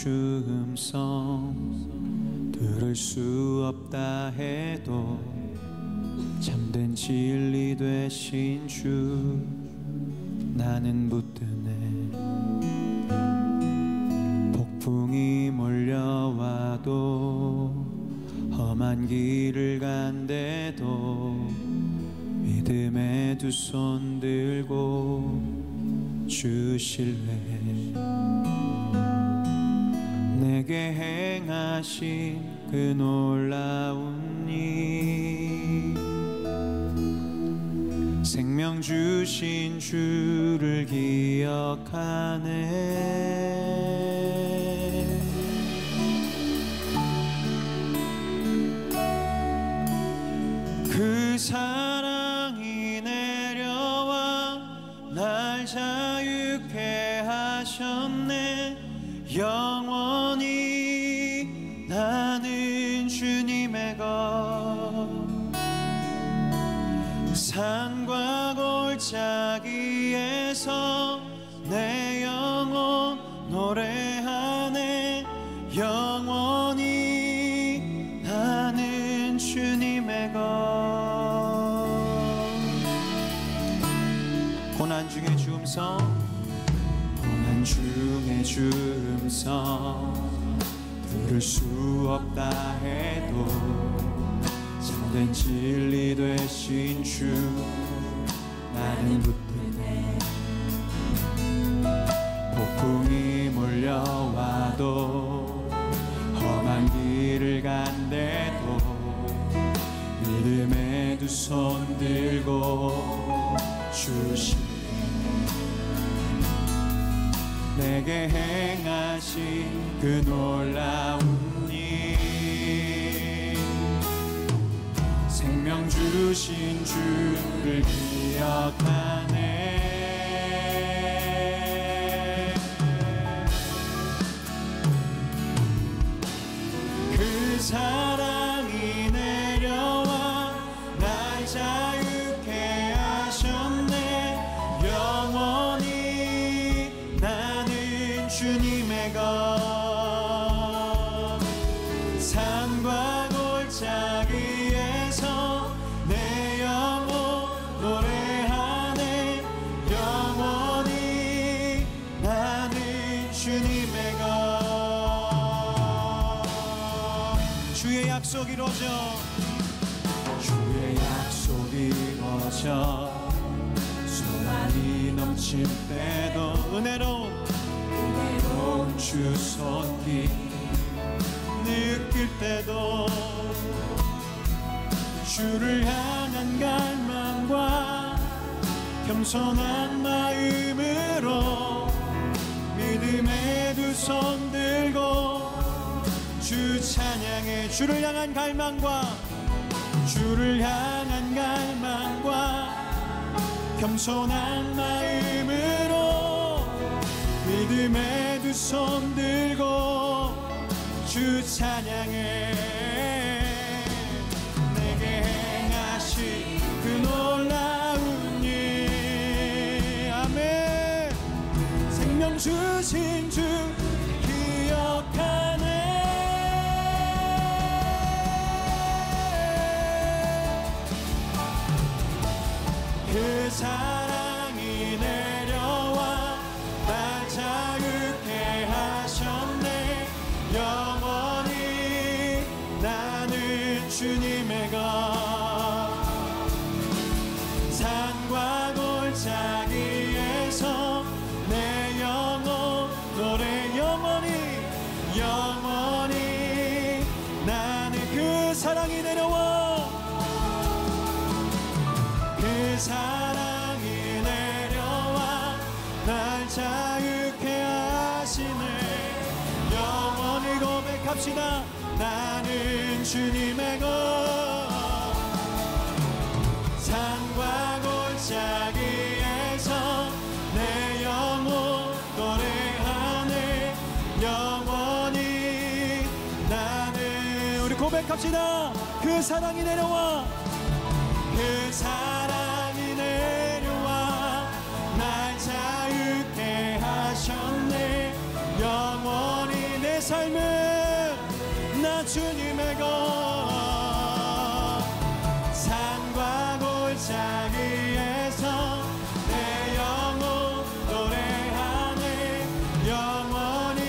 주 음성 들을 수 없다 해도 참된 진리 되신 주 나는 붙드네. 폭풍이 몰려와도 험한 길을 간대도 믿음의 두 손 들고 주 신뢰 내게 행하신 그 놀라운 일 생명 주신 주를 기억하네. 그 사랑이 내려와 날 자유케 하셨네. 영원히 나는 주님의 것 산과 골짜기에서 내 영혼 노래하네. 영원히 나는 주님의 것. 고난 중에 주 음성 고난 중에 주 음성 들을 수 없다 해도 참된 진리 되신 주 나는 붙드네. 폭풍이 몰려와도 험한 길을 간대도 믿음의 두 손 들고 주신 내게 행하신 그 놀라운 일 생명 주신 주를 기억하네. 그 사랑이 내려와 날 자유케 하셨네. 영원히 나는 주님의 것 산과 골짜기에서 내 영혼 노래하네. 영원히 나는 주님의 것. 주의 약속이 이루어져 주의 약속이 이루어져 소망이 넘칠 때도 은혜로운 주 손길 느낄 때도 주를 향한 갈망과 겸손한 마음으로 믿음의 두 손 들고 주 찬양해. 주를 향한 갈망과 주를 향한 갈망과 겸손한 마음으로 믿음의 두 손 들고 주 찬양해. 내게 행하신 그 놀라운 일 아멘. 생명 주신 주 기억하네. 그 사랑이 내려와 날 자유케 하셨네. 영원히 나는 주님의 것 산과 골짜기에서 내 영혼 노래. 영원히 나는 그 사랑이 내려와 그 사랑이 내려와 날 자유케 하시네. 영원히 고백합시다. 나는 주님의 것 산과 골짜기에서 내 영혼 노래하네. 영원히 나는 우리 고백합시다. 그 사랑이 내려와 그 사랑이 내려와 날 자유케 하셨네. 영원히 내 삶은 나 주님의 것 산과 골짜기에서 내 영혼 노래하네 영원히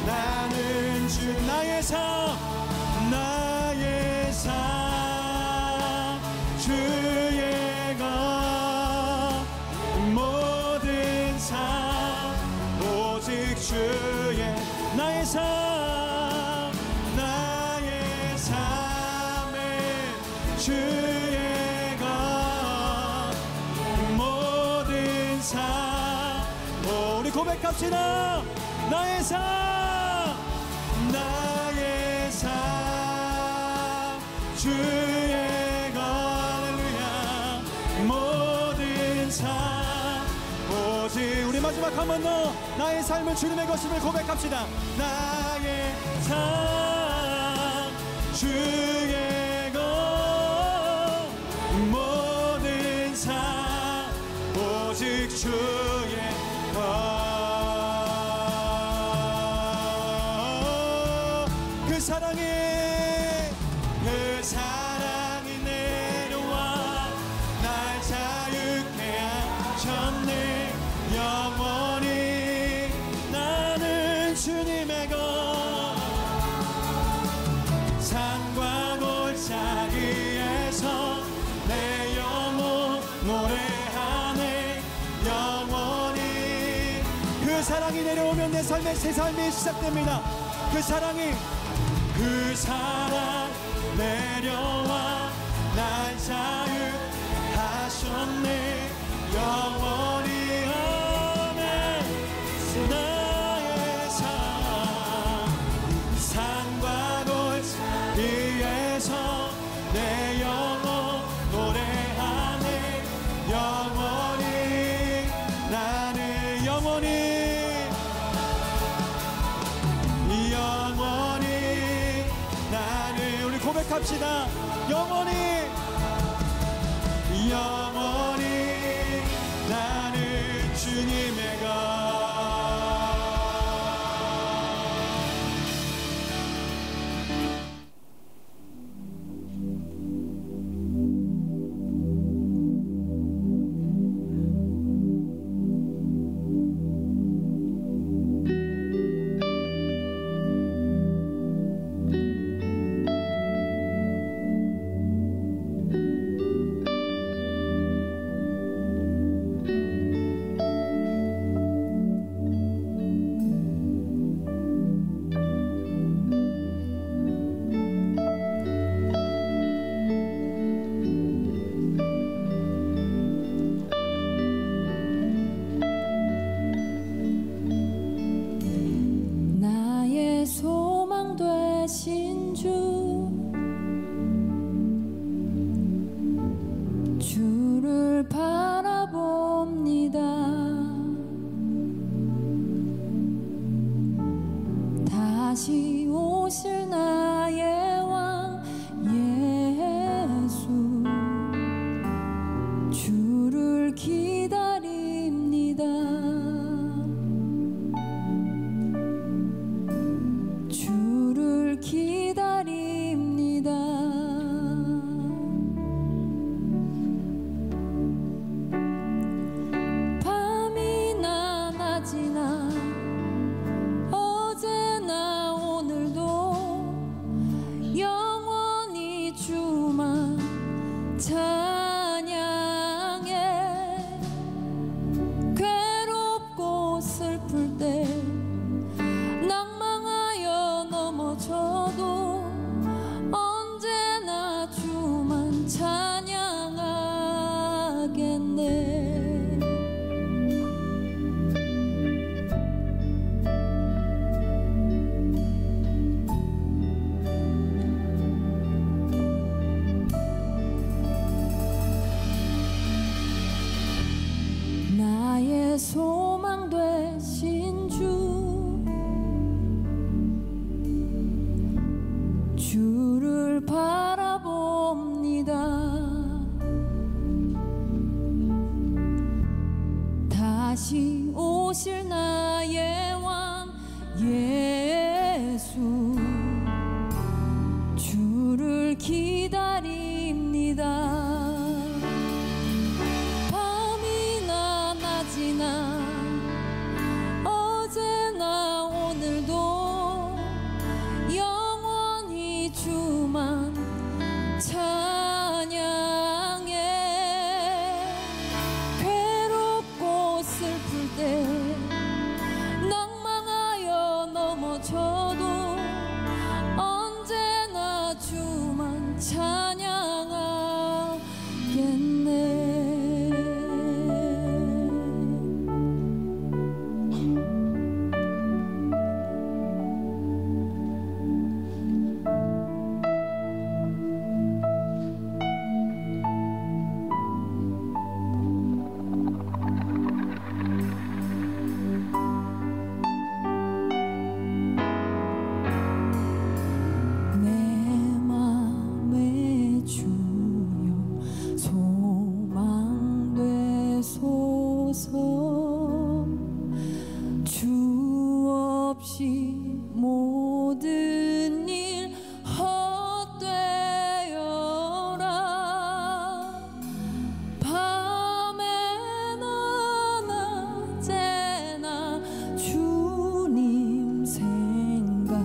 나는 주 나의 삶 주의 것 모든 삶 오직 주의 나의 삶 나의 삶은 주의 것 모든 삶 우리 고백합시다 나의 삶 나의 삶 주의 것 할렐루야 모든 삶 오직 우리 마지막 한 번 더 나의 삶은 주님의 것임을 고백합시다 나의 삶 주의 것 모든 삶 오직 주의 것 그 사랑이 내려와 날 자유케 하셨네 영원히 나는 주님의 것 산과 골짜기에서 내 영혼 노래하네 영원히 그 사랑이 내려오면 내 삶의 새 삶이 시작됩니다 그 사랑 내려와 날 자유하셨네 영원히 아멘 나의 삶 산과 골짜기에서 내 영혼 노래하네 영원히 나는 영원히 나는 우리 고백합시다 영원히 나는 주님의 것 주를 바라봅니다. 다시 오실 나의 왕 예수 주를 기다립니다. 주를 기다립니다. 밤이나 낮이나 어제나 오늘도 있어도 언제나 주만 찬양하겠네. 모든 일 헛되어라. 밤에나 낮에나 주님 생각,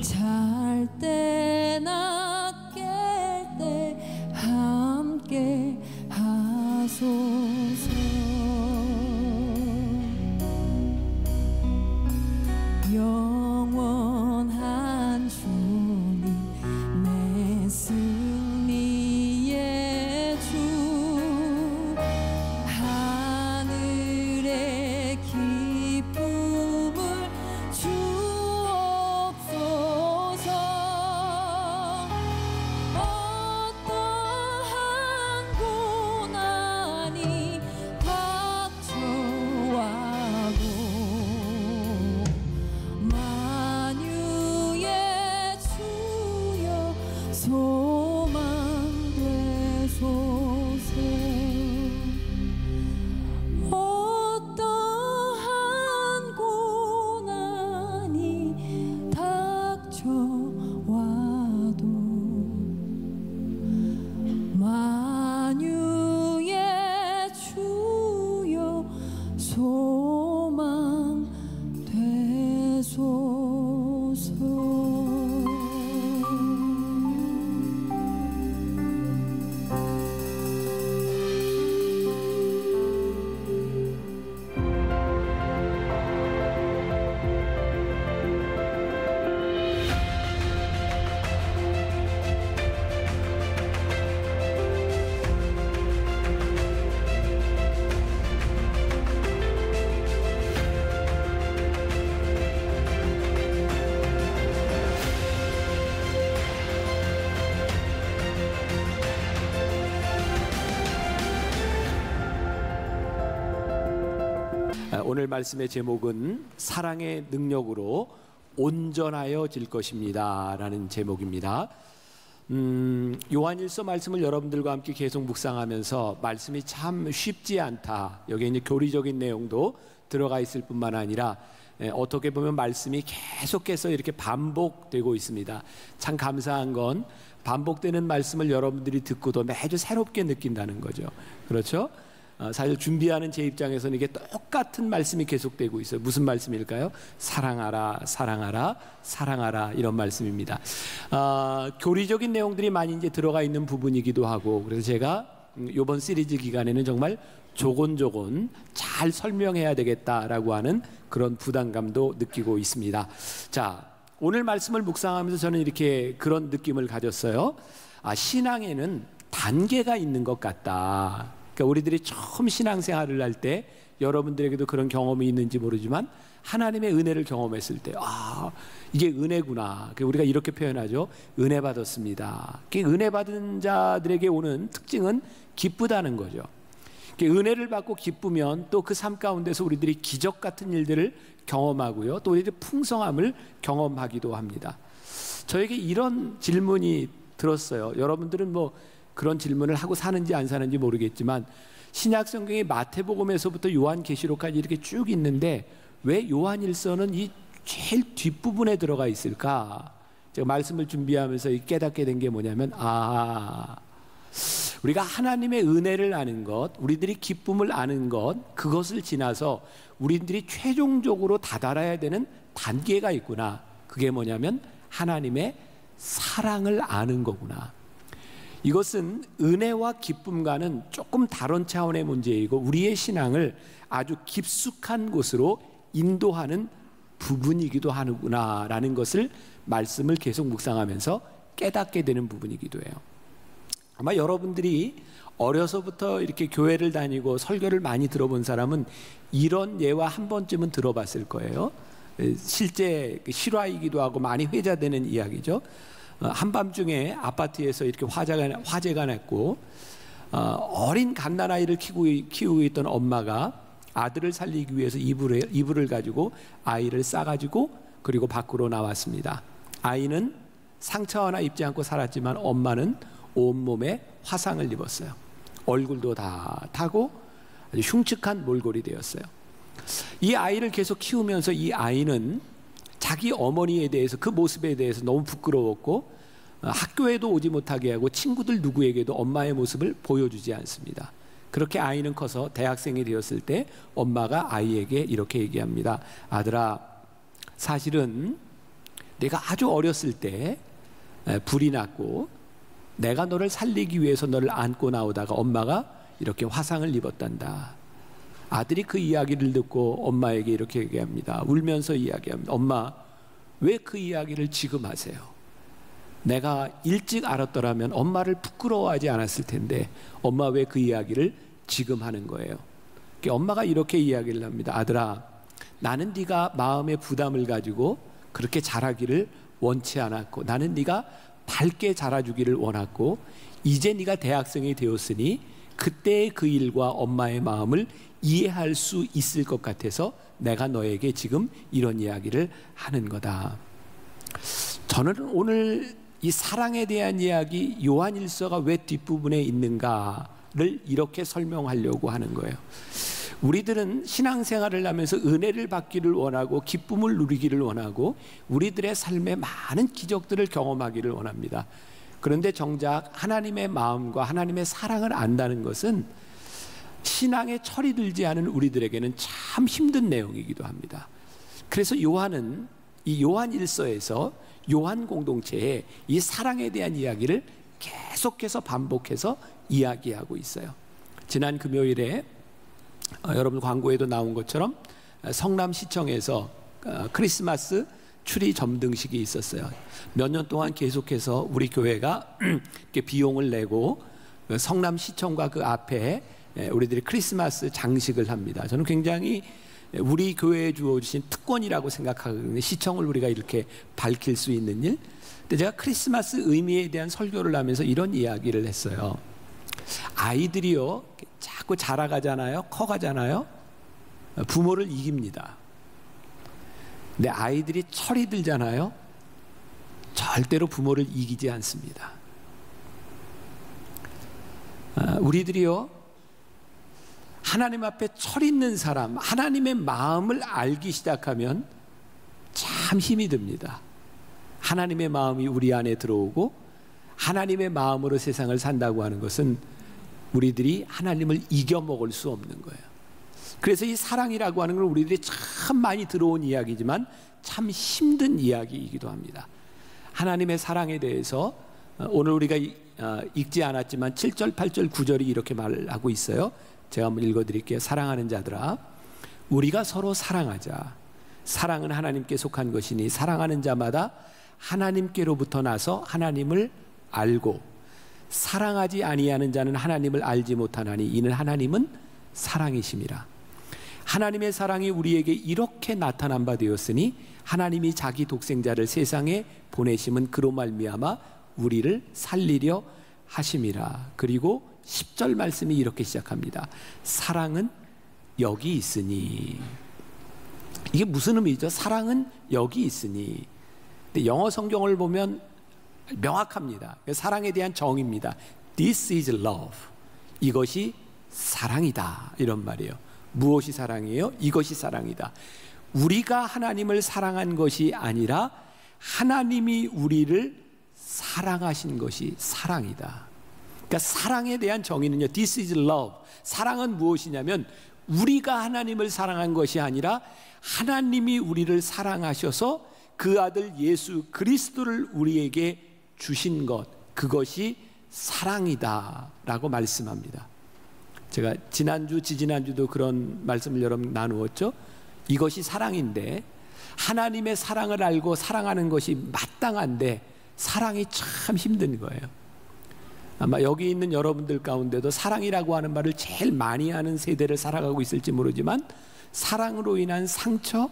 잘 때나 깰 때 함께 하소서. 영원한 주님 내 승리의 주, 하늘의 기쁨을 주옵소서. 어떠한 고난이 닥쳐와도 만유의 주여 소망되소서. 어떠한 고난이 닥쳐와도 만유의 주여 소망되소서. 오늘 말씀의 제목은 사랑의 능력으로 온전하여질 것입니다 라는 제목입니다. 요한일서 말씀을 여러분들과 함께 계속 묵상하면서 말씀이 참 쉽지 않다, 여기에 이제 교리적인 내용도 들어가 있을 뿐만 아니라 어떻게 보면 말씀이 계속해서 이렇게 반복되고 있습니다. 참 감사한 건 반복되는 말씀을 여러분들이 듣고도 매주 새롭게 느낀다는 거죠. 그렇죠? 사실 준비하는 제 입장에서는 이게 똑같은 말씀이 계속되고 있어요. 무슨 말씀일까요? 사랑하라, 사랑하라, 사랑하라, 이런 말씀입니다. 교리적인 내용들이 많이 이제 들어가 있는 부분이기도 하고, 그래서 제가 이번 시리즈 기간에는 정말 조곤조곤 잘 설명해야 되겠다라고 하는 그런 부담감도 느끼고 있습니다. 자, 오늘 말씀을 묵상하면서 저는 이렇게 그런 느낌을 가졌어요. 신앙에는 단계가 있는 것 같다. 그러니까 우리들이 처음 신앙생활을 할 때, 여러분들에게도 그런 경험이 있는지 모르지만 하나님의 은혜를 경험했을 때, 이게 은혜구나. 우리가 이렇게 표현하죠. 은혜 받았습니다. 은혜 받은 자들에게 오는 특징은 기쁘다는 거죠. 은혜를 받고 기쁘면 또 그 삶 가운데서 우리들이 기적 같은 일들을 경험하고요, 또 우리들이 풍성함을 경험하기도 합니다. 저에게 이런 질문이 들었어요. 여러분들은 뭐 그런 질문을 하고 사는지 안 사는지 모르겠지만, 신약 성경의 마태복음에서부터 요한계시록까지 이렇게 쭉 있는데 왜 요한일서는 이 제일 뒷부분에 들어가 있을까? 제가 말씀을 준비하면서 깨닫게 된 게 뭐냐면, 우리가 하나님의 은혜를 아는 것, 우리들이 기쁨을 아는 것, 그것을 지나서 우리들이 최종적으로 다다라야 되는 단계가 있구나. 그게 뭐냐면 하나님의 사랑을 아는 거구나. 이것은 은혜와 기쁨과는 조금 다른 차원의 문제이고, 우리의 신앙을 아주 깊숙한 곳으로 인도하는 부분이기도 하구나라는 것을 말씀을 계속 묵상하면서 깨닫게 되는 부분이기도 해요. 아마 여러분들이 어려서부터 이렇게 교회를 다니고 설교를 많이 들어본 사람은 이런 예와 한 번쯤은 들어봤을 거예요. 실제 실화이기도 하고 많이 회자되는 이야기죠. 한밤중에 아파트에서 이렇게 화재가 났고 어린 갓난아이를 키우고 있던 엄마가 아들을 살리기 위해서 이불을 가지고 아이를 싸가지고 그리고 밖으로 나왔습니다. 아이는 상처 하나 입지 않고 살았지만 엄마는 온몸에 화상을 입었어요. 얼굴도 다 타고 아주 흉측한 몰골이 되었어요. 이 아이를 계속 키우면서 이 아이는 자기 어머니에 대해서, 그 모습에 대해서 너무 부끄러웠고 학교에도 오지 못하게 하고 친구들 누구에게도 엄마의 모습을 보여주지 않습니다. 그렇게 아이는 커서 대학생이 되었을 때 엄마가 아이에게 이렇게 얘기합니다. 아들아, 사실은 내가 아주 어렸을 때 불이 났고 내가 너를 살리기 위해서 너를 안고 나오다가 엄마가 이렇게 화상을 입었단다. 아들이 그 이야기를 듣고 엄마에게 이렇게 얘기합니다. 울면서 이야기합니다. 엄마, 왜 그 이야기를 지금 하세요? 내가 일찍 알았더라면 엄마를 부끄러워하지 않았을 텐데 엄마 왜 그 이야기를 지금 하는 거예요? 엄마가 이렇게 이야기를 합니다. 아들아, 나는 네가 마음의 부담을 가지고 그렇게 자라기를 원치 않았고 나는 네가 밝게 자라주기를 원했고 이제 네가 대학생이 되었으니 그때의 그 일과 엄마의 마음을 이해할 수 있을 것 같아서 내가 너에게 지금 이런 이야기를 하는 거다. 저는 오늘 이 사랑에 대한 이야기 요한일서가 왜 뒷부분에 있는가를 이렇게 설명하려고 하는 거예요. 우리들은 신앙생활을 하면서 은혜를 받기를 원하고 기쁨을 누리기를 원하고 우리들의 삶에 많은 기적들을 경험하기를 원합니다. 그런데 정작 하나님의 마음과 하나님의 사랑을 안다는 것은 신앙에 철이 들지 않은 우리들에게는 참 힘든 내용이기도 합니다. 그래서 요한은 이 요한일서에서 요한 공동체에 이 사랑에 대한 이야기를 계속해서 반복해서 이야기하고 있어요. 지난 금요일에 여러분 광고에도 나온 것처럼 성남시청에서 크리스마스 추리 점등식이 있었어요. 몇 년 동안 계속해서 우리 교회가 비용을 내고 성남시청과 그 앞에 우리들이 크리스마스 장식을 합니다. 저는 굉장히 우리 교회에 주어주신 특권이라고 생각하거든요. 시청을 우리가 이렇게 밝힐 수 있는 일. 근데 제가 크리스마스 의미에 대한 설교를 하면서 이런 이야기를 했어요. 아이들이요, 자꾸 자라가잖아요, 커가잖아요, 부모를 이깁니다. 근데 아이들이 철이 들잖아요, 절대로 부모를 이기지 않습니다. 우리들이요, 하나님 앞에 철 있는 사람, 하나님의 마음을 알기 시작하면 참 힘이 듭니다. 하나님의 마음이 우리 안에 들어오고 하나님의 마음으로 세상을 산다고 하는 것은 우리들이 하나님을 이겨먹을 수 없는 거예요. 그래서 이 사랑이라고 하는 건 우리들이 참 많이 들어온 이야기지만 참 힘든 이야기이기도 합니다. 하나님의 사랑에 대해서 오늘 우리가 읽지 않았지만 7절, 8절, 9절이 이렇게 말하고 있어요. 제가 한번 읽어드릴게요. 사랑하는 자들아, 우리가 서로 사랑하자. 사랑은 하나님께 속한 것이니 사랑하는 자마다 하나님께로부터 나서 하나님을 알고 사랑하지 아니하는 자는 하나님을 알지 못하나니 이는 하나님은 사랑이심이라. 하나님의 사랑이 우리에게 이렇게 나타난 바 되었으니 하나님이 자기 독생자를 세상에 보내심은 그로 말미암아 우리를 살리려 하심이라. 그리고 10절 말씀이 이렇게 시작합니다. 사랑은 여기 있으니. 이게 무슨 의미죠? 사랑은 여기 있으니. 근데 영어 성경을 보면 명확합니다. 사랑에 대한 정의입니다. This is love. 이것이 사랑이다, 이런 말이에요. 무엇이 사랑이에요? 이것이 사랑이다. 우리가 하나님을 사랑한 것이 아니라 하나님이 우리를 사랑하신 것이 사랑이다. 그러니까 사랑에 대한 정의는요, This is love. 사랑은 무엇이냐면 우리가 하나님을 사랑한 것이 아니라 하나님이 우리를 사랑하셔서 그 아들 예수 그리스도를 우리에게 주신 것, 그것이 사랑이다 라고 말씀합니다. 제가 지난주, 지지난주도 그런 말씀을 여러분 나누었죠. 이것이 사랑인데 하나님의 사랑을 알고 사랑하는 것이 마땅한데 사랑이 참 힘든 거예요. 아마 여기 있는 여러분들 가운데도 사랑이라고 하는 말을 제일 많이 하는 세대를 살아가고 있을지 모르지만 사랑으로 인한 상처,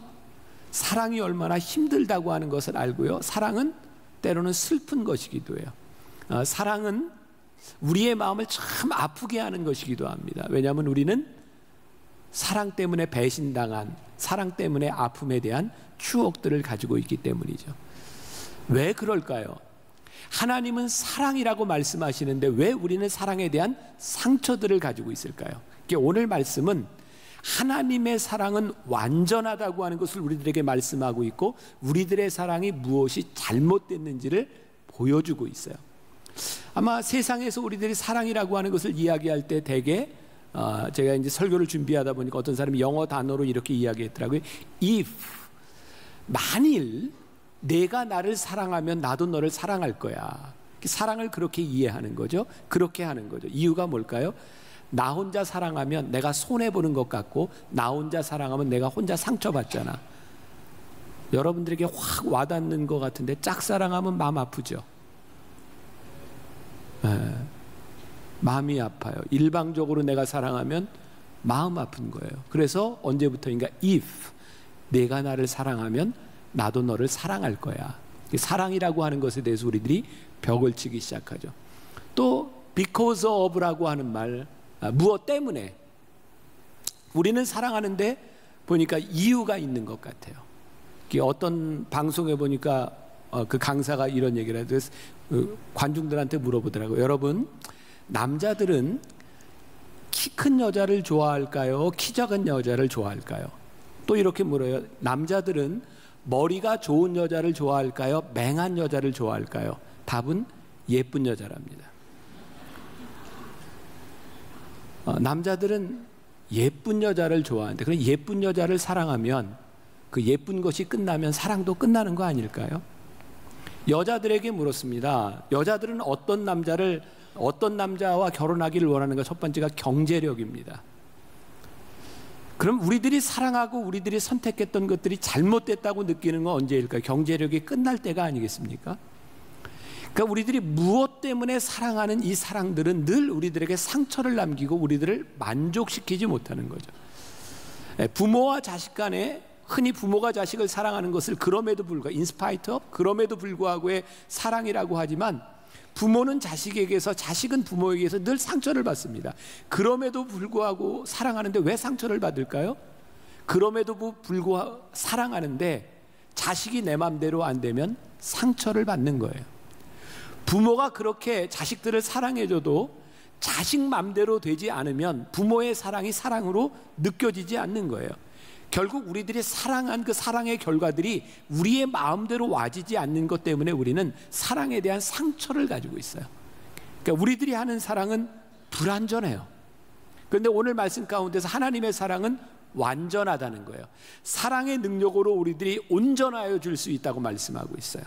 사랑이 얼마나 힘들다고 하는 것을 알고요. 사랑은 때로는 슬픈 것이기도 해요. 사랑은 우리의 마음을 참 아프게 하는 것이기도 합니다. 왜냐하면 우리는 사랑 때문에 배신당한, 사랑 때문에 아픔에 대한 추억들을 가지고 있기 때문이죠. 왜 그럴까요? 하나님은 사랑이라고 말씀하시는데 왜 우리는 사랑에 대한 상처들을 가지고 있을까요? 오늘 말씀은 하나님의 사랑은 완전하다고 하는 것을 우리들에게 말씀하고 있고 우리들의 사랑이 무엇이 잘못됐는지를 보여주고 있어요. 아마 세상에서 우리들이 사랑이라고 하는 것을 이야기할 때 대개 제가 이제 설교를 준비하다 보니까 어떤 사람이 영어 단어로 이렇게 이야기했더라고요. If, 만일 내가 나를 사랑하면 나도 너를 사랑할 거야. 사랑을 그렇게 이해하는 거죠. 그렇게 하는 거죠. 이유가 뭘까요? 나 혼자 사랑하면 내가 손해보는 것 같고 나 혼자 사랑하면 내가 혼자 상처받잖아. 여러분들에게 확 와닿는 것 같은데 짝사랑하면 마음 아프죠. 마음이 아파요. 일방적으로 내가 사랑하면 마음 아픈 거예요. 그래서 언제부터인가 if 내가 나를 사랑하면 나도 너를 사랑할 거야. 사랑이라고 하는 것에 대해서 우리들이 벽을 치기 시작하죠. 또 because of라고 하는 말, 무엇 때문에. 우리는 사랑하는데 보니까 이유가 있는 것 같아요. 어떤 방송에 보니까 그 강사가 이런 얘기를 해서 관중들한테 물어보더라고요. 여러분, 남자들은 키 큰 여자를 좋아할까요? 키 작은 여자를 좋아할까요? 또 이렇게 물어요. 남자들은 머리가 좋은 여자를 좋아할까요? 맹한 여자를 좋아할까요? 답은 예쁜 여자랍니다. 남자들은 예쁜 여자를 좋아하는데 그럼 예쁜 여자를 사랑하면 그 예쁜 것이 끝나면 사랑도 끝나는 거 아닐까요? 여자들에게 물었습니다. 여자들은 어떤 남자와 결혼하기를 원하는가? 첫 번째가 경제력입니다. 그럼 우리들이 사랑하고 우리들이 선택했던 것들이 잘못됐다고 느끼는 건 언제일까요? 경제력이 끝날 때가 아니겠습니까? 그러니까 우리들이 무엇 때문에 사랑하는 이 사랑들은 늘 우리들에게 상처를 남기고 우리들을 만족시키지 못하는 거죠. 부모와 자식 간에 흔히 부모가 자식을 사랑하는 것을 그럼에도 불구하고의 사랑이라고 하지만 부모는 자식에게서, 자식은 부모에게서 늘 상처를 받습니다. 그럼에도 불구하고 사랑하는데 왜 상처를 받을까요? 그럼에도 불구하고 사랑하는데 자식이 내 맘대로 안 되면 상처를 받는 거예요. 부모가 그렇게 자식들을 사랑해줘도 자식 맘대로 되지 않으면 부모의 사랑이 사랑으로 느껴지지 않는 거예요. 결국 우리들이 사랑한 그 사랑의 결과들이 우리의 마음대로 와지지 않는 것 때문에 우리는 사랑에 대한 상처를 가지고 있어요. 그러니까 우리들이 하는 사랑은 불완전해요. 그런데 오늘 말씀 가운데서 하나님의 사랑은 완전하다는 거예요. 사랑의 능력으로 우리들이 온전하여 줄 수 있다고 말씀하고 있어요.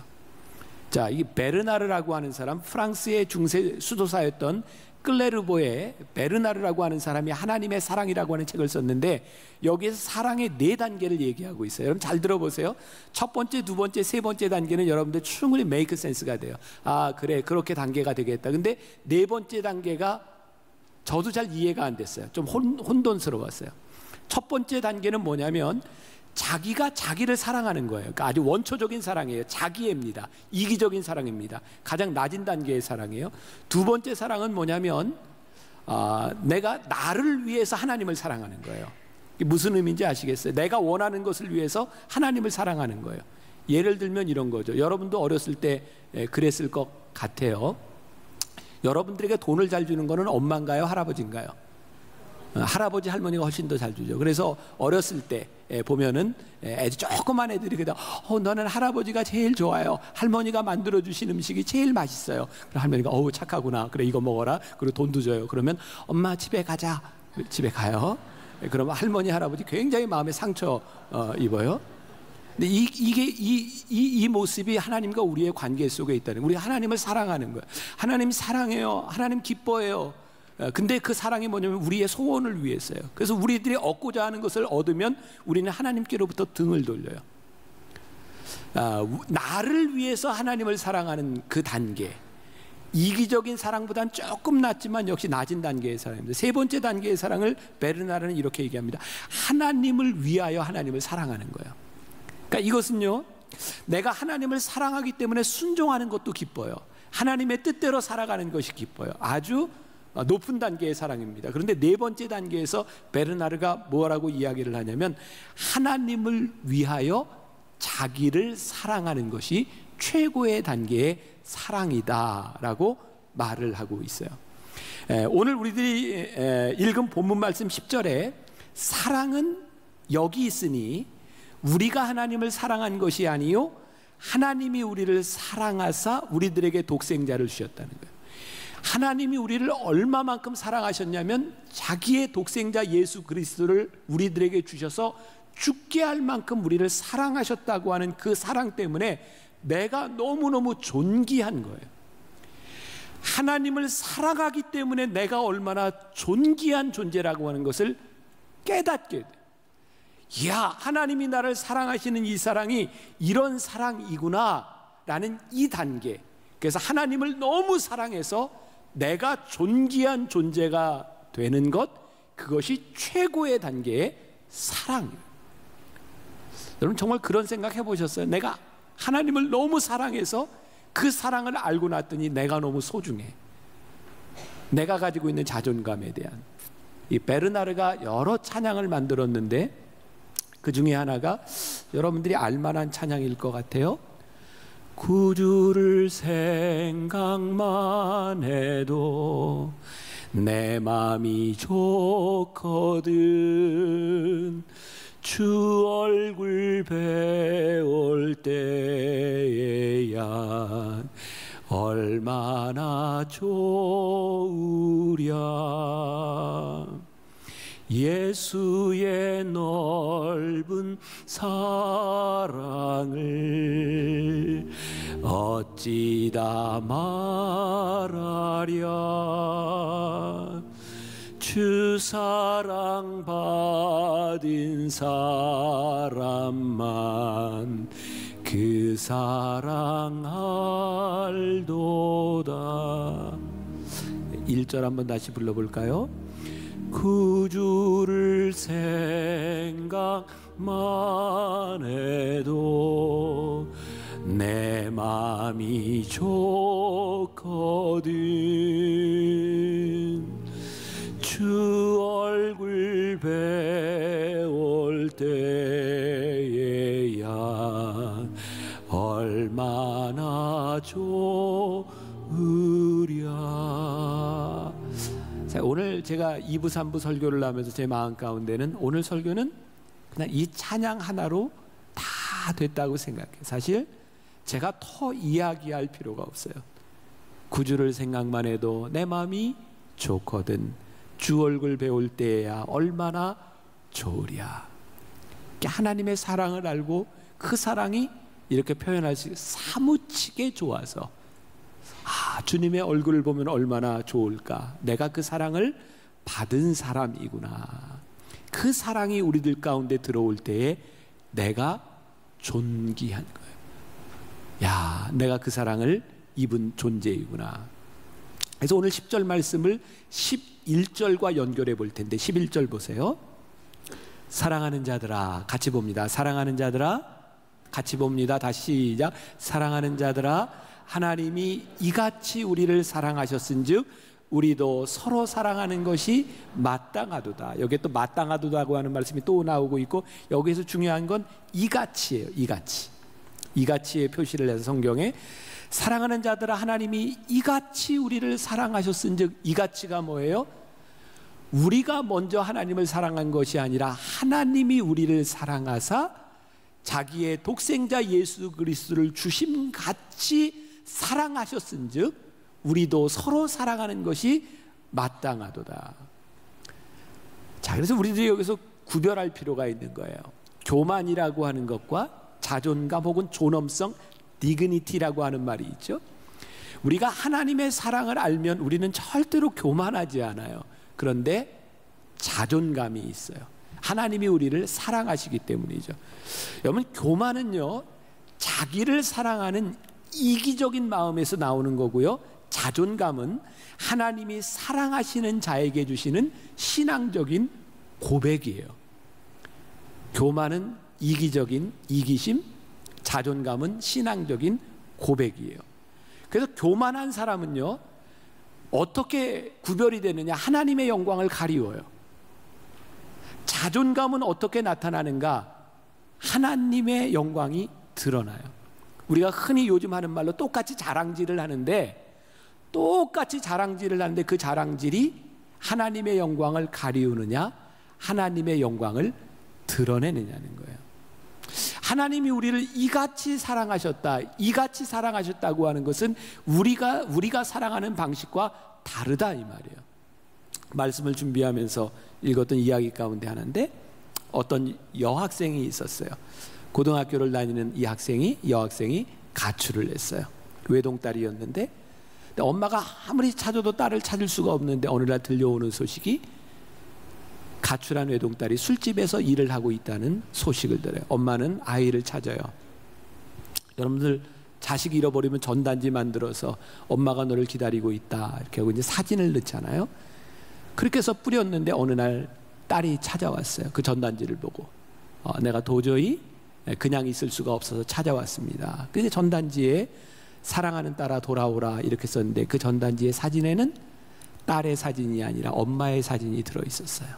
자, 이 베르나르라고 하는 사람, 프랑스의 중세 수도사였던 클레르보의 베르나르라고 하는 사람이 하나님의 사랑이라고 하는 책을 썼는데 여기에서 사랑의 4단계를 얘기하고 있어요. 여러분 잘 들어보세요. 첫 번째, 두 번째, 세 번째 단계는 여러분들 충분히 메이크 센스가 돼요. 아, 그래, 그렇게 단계가 되겠다. 근데 4번째 단계가 저도 잘 이해가 안 됐어요. 좀 혼돈스러웠어요. 첫 번째 단계는 뭐냐면 자기가 자기를 사랑하는 거예요. 그러니까 아주 원초적인 사랑이에요. 자기애입니다. 이기적인 사랑입니다. 가장 낮은 단계의 사랑이에요. 두 번째 사랑은 뭐냐면 내가 나를 위해서 하나님을 사랑하는 거예요. 이게 무슨 의미인지 아시겠어요? 내가 원하는 것을 위해서 하나님을 사랑하는 거예요. 예를 들면 이런 거죠. 여러분도 어렸을 때 그랬을 것 같아요. 여러분들에게 돈을 잘 주는 거는 엄마인가요? 할아버지인가요? 할아버지 할머니가 훨씬 더 잘 주죠. 그래서 어렸을 때 보면은 애들 조그만 애들이 그다 너는 할아버지가 제일 좋아요. 할머니가 만들어 주신 음식이 제일 맛있어요. 그럼 할머니가 어우 착하구나. 그래 이거 먹어라. 그리고 돈도 줘요. 그러면 엄마 집에 가자. 집에 가요. 그러면 할머니 할아버지 굉장히 마음에 상처 입어요. 근데 이 모습이 하나님과 우리의 관계 속에 있다는 거예요. 우리 하나님을 사랑하는 거예요. 하나님 사랑해요. 하나님 기뻐해요. 근데 그 사랑이 뭐냐면 우리의 소원을 위해서요. 그래서 우리들이 얻고자 하는 것을 얻으면 우리는 하나님께로부터 등을 돌려요. 나를 위해서 하나님을 사랑하는 그 단계, 이기적인 사랑보다는 조금 낮지만 역시 낮은 단계의 사랑입니다. 세 번째 단계의 사랑을 베르나르는 이렇게 얘기합니다. 하나님을 위하여 하나님을 사랑하는 거예요. 그러니까 이것은요, 내가 하나님을 사랑하기 때문에 순종하는 것도 기뻐요. 하나님의 뜻대로 살아가는 것이 기뻐요. 아주 높은 단계의 사랑입니다. 그런데 네 번째 단계에서 베르나르가 뭐라고 이야기를 하냐면, 하나님을 위하여 자기를 사랑하는 것이 최고의 단계의 사랑이다라고 말을 하고 있어요. 오늘 우리들이 읽은 본문 말씀 10절에 사랑은 여기 있으니 우리가 하나님을 사랑한 것이 아니요 하나님이 우리를 사랑하사 우리들에게 독생자를 주셨다는 거예요. 하나님이 우리를 얼마만큼 사랑하셨냐면 자기의 독생자 예수 그리스도를 우리들에게 주셔서 죽게 할 만큼 우리를 사랑하셨다고 하는 그 사랑 때문에 내가 너무너무 존귀한 거예요. 하나님을 사랑하기 때문에 내가 얼마나 존귀한 존재라고 하는 것을 깨닫게 돼요. 이야, 하나님이 나를 사랑하시는 이 사랑이 이런 사랑이구나 라는 이 단계. 그래서 하나님을 너무 사랑해서 내가 존귀한 존재가 되는 것, 그것이 최고의 단계의 사랑이에요. 여러분 정말 그런 생각 해보셨어요? 내가 하나님을 너무 사랑해서 그 사랑을 알고 났더니 내가 너무 소중해. 내가 가지고 있는 자존감에 대한. 이 베르나르가 여러 찬양을 만들었는데 그 중에 하나가 여러분들이 알만한 찬양일 것 같아요. 구주를 생각만 해도 내 마음이 좋거든. 주 얼굴 배울 때에야 얼마나 좋으랴. 예수의 넓은 사랑을 어찌다 말하랴. 주 사랑 받은 사람만 그 사랑 알도다. 1절 한번 다시 불러볼까요? 구주를 생각만 해도 내 마음이 좋거든. 주 얼굴 배울 때에야 얼마나 좋으랴. 자, 오늘 제가 2부 3부 설교를 하면서 제 마음 가운데는 오늘 설교는 그냥 이 찬양 하나로 다 됐다고 생각해요. 사실 제가 더 이야기할 필요가 없어요. 구주를 생각만 해도 내 마음이 좋거든. 주 얼굴 배울 때야 얼마나 좋으랴. 하나님의 사랑을 알고 그 사랑이 이렇게 표현할 수 사무치게 좋아서 주님의 얼굴을 보면 얼마나 좋을까. 내가 그 사랑을 받은 사람이구나. 그 사랑이 우리들 가운데 들어올 때에 내가 존귀한 거예요. 야, 내가 그 사랑을 입은 존재이구나. 그래서 오늘 10절 말씀을 11절과 연결해 볼 텐데 11절 보세요. 사랑하는 자들아, 같이 봅니다. 사랑하는 자들아, 같이 봅니다. 다시 시작. 사랑하는 자들아, 하나님이 이같이 우리를 사랑하셨은즉 우리도 서로 사랑하는 것이 마땅하도다. 여기에 또 마땅하도다고 하는 말씀이 또 나오고 있고, 여기에서 중요한 건 이같이예요. 이같이의 표시를 해서 성경에 사랑하는 자들아, 하나님이 이같이 우리를 사랑하셨은즉, 이같이가 뭐예요? 우리가 먼저 하나님을 사랑한 것이 아니라 하나님이 우리를 사랑하사 자기의 독생자 예수 그리스도를 주심같이 사랑하셨은즉 우리도 서로 사랑하는 것이 마땅하도다. 자, 그래서 우리들이 여기서 구별할 필요가 있는 거예요. 교만이라고 하는 것과 자존감 혹은 존엄성, 디그니티라고 하는 말이 있죠. 우리가 하나님의 사랑을 알면 우리는 절대로 교만하지 않아요. 그런데 자존감이 있어요. 하나님이 우리를 사랑하시기 때문이죠. 여러분, 교만은요, 자기를 사랑하는 이기적인 마음에서 나오는 거고요. 자존감은 하나님이 사랑하시는 자에게 주시는 신앙적인 고백이에요. 교만은 이기적인 이기심, 자존감은 신앙적인 고백이에요. 그래서 교만한 사람은요, 어떻게 구별이 되느냐? 하나님의 영광을 가리워요. 자존감은 어떻게 나타나는가? 하나님의 영광이 드러나요. 우리가 흔히 요즘 하는 말로 똑같이 자랑질을 하는데 그 자랑질이 하나님의 영광을 가리우느냐, 하나님의 영광을 드러내느냐는 거예요. 하나님이 우리를 이같이 사랑하셨다고 하는 것은 우리가 사랑하는 방식과 다르다 이 말이에요. 말씀을 준비하면서 읽었던 이야기 가운데 하나인데, 어떤 여학생이 있었어요. 고등학교를 다니는 여학생이 가출을 했어요. 외동딸이었는데, 엄마가 아무리 찾아도 딸을 찾을 수가 없는데 어느 날 들려오는 소식이, 가출한 외동딸이 술집에서 일을 하고 있다는 소식을 들어요. 엄마는 아이를 찾아요. 여러분들 자식 잃어버리면 전단지 만들어서 엄마가 너를 기다리고 있다 이렇게 하고 이제 사진을 넣잖아요. 그렇게 해서 뿌렸는데 어느 날 딸이 찾아왔어요. 그 전단지를 보고 내가 도저히 그냥 있을 수가 없어서 찾아왔습니다. 근데 전단지에 사랑하는 딸아 돌아오라 이렇게 썼는데, 그 전단지의 사진에는 딸의 사진이 아니라 엄마의 사진이 들어있었어요.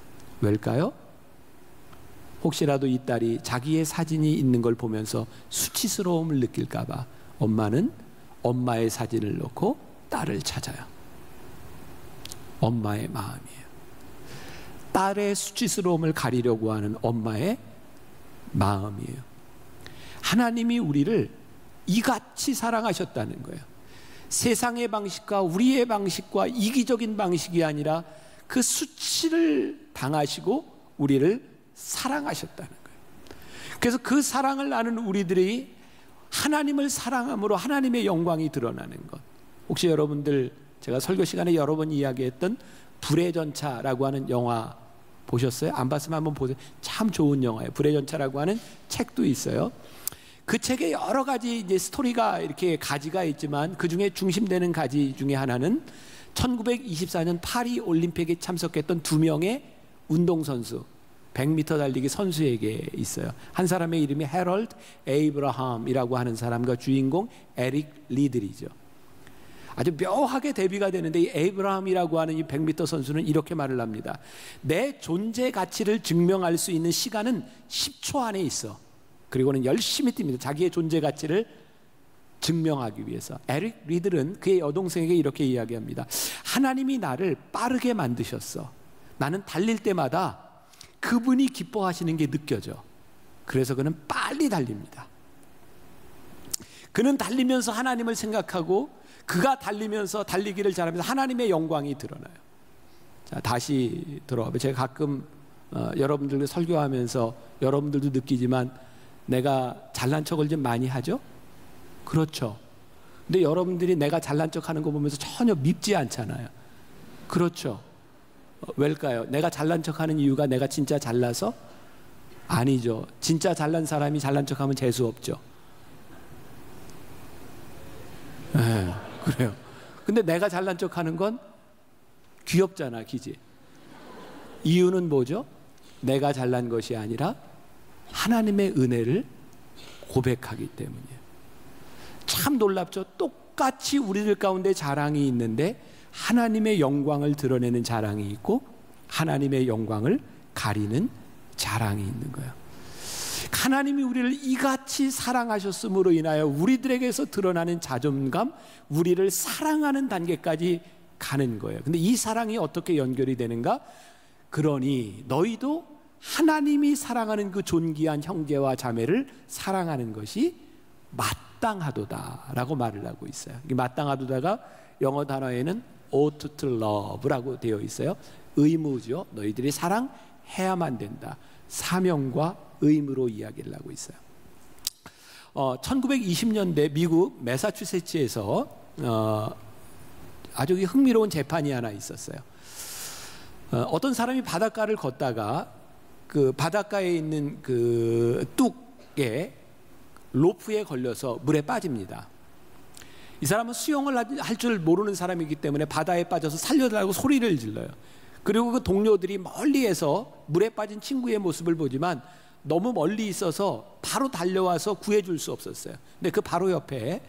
왜일까요? 혹시라도 이 딸이 자기의 사진이 있는 걸 보면서 수치스러움을 느낄까봐 엄마는 엄마의 사진을 놓고 딸을 찾아요. 엄마의 마음이에요. 딸의 수치스러움을 가리려고 하는 엄마의 마음이에요. 하나님이 우리를 이같이 사랑하셨다는 거예요. 세상의 방식과 우리의 방식과 이기적인 방식이 아니라 그 수치를 당하시고 우리를 사랑하셨다는 거예요. 그래서 그 사랑을 아는 우리들이 하나님을 사랑함으로 하나님의 영광이 드러나는 것. 혹시 여러분들, 제가 설교 시간에 여러 번 이야기했던 불의 전차라고 하는 영화 보셨어요? 안 봤으면 한번 보세요. 참 좋은 영화예요. 불의 전차라고 하는 책도 있어요. 그 책에 여러 가지 이제 스토리가 이렇게 가지가 있지만, 그 중에 중심되는 가지 중에 하나는 1924년 파리 올림픽에 참석했던 2명의 운동선수, 100m 달리기 선수에게 있어요. 한 사람의 이름이 해럴드 에이브라함이라고 하는 사람과 주인공 에릭 리들이죠. 아주 묘하게 대비가 되는데, 이 에이브라함이라고 하는 이 100m 선수는 이렇게 말을 합니다. 내 존재 가치를 증명할 수 있는 시간은 10초 안에 있어. 그리고는 열심히 뜁니다. 자기의 존재 가치를 증명하기 위해서. 에릭 리들은 그의 여동생에게 이렇게 이야기합니다. 하나님이 나를 빠르게 만드셨어. 나는 달릴 때마다 그분이 기뻐하시는 게 느껴져. 그래서 그는 빨리 달립니다. 그는 달리면서 하나님을 생각하고, 그가 달리면서 달리기를 잘하면서 하나님의 영광이 드러나요. 자, 다시 돌아와요. 제가 가끔 여러분들과 설교하면서 여러분들도 느끼지만, 내가 잘난 척을 좀 많이 하죠? 그렇죠. 근데 여러분들이 내가 잘난 척하는 거 보면서 전혀 밉지 않잖아요. 그렇죠. 왜일까요? 내가 잘난 척하는 이유가 내가 진짜 잘나서? 아니죠. 진짜 잘난 사람이 잘난 척하면 재수 없죠. 네, 그래요. 근데 내가 잘난 척하는 건 귀엽잖아, 기지. 이유는 뭐죠? 내가 잘난 것이 아니라 하나님의 은혜를 고백하기 때문이에요. 참 놀랍죠? 똑같이 우리들 가운데 자랑이 있는데, 하나님의 영광을 드러내는 자랑이 있고 하나님의 영광을 가리는 자랑이 있는 거예요. 하나님이 우리를 이같이 사랑하셨음으로 인하여 우리들에게서 드러나는 자존감, 우리를 사랑하는 단계까지 가는 거예요. 근데 이 사랑이 어떻게 연결이 되는가? 그러니 너희도 하나님이 사랑하는 그 존귀한 형제와 자매를 사랑하는 것이 마땅하도다라고 말을 하고 있어요. 이 마땅하도다가 영어 단어에는 ought to love라고 되어 있어요. 의무죠. 너희들이 사랑해야만 된다. 사명과 의무로 이야기를 하고 있어요. 1920년대 미국 매사추세츠에서 아주 흥미로운 재판이 하나 있었어요. 어떤 사람이 바닷가를 걷다가 그 바닷가에 있는 그 뚝에 로프에 걸려서 물에 빠집니다. 이 사람은 수영을 할 줄 모르는 사람이기 때문에 바다에 빠져서 살려달라고 소리를 질러요. 그리고 그 동료들이 멀리에서 물에 빠진 친구의 모습을 보지만 너무 멀리 있어서 바로 달려와서 구해줄 수 없었어요. 근데 그 바로 옆에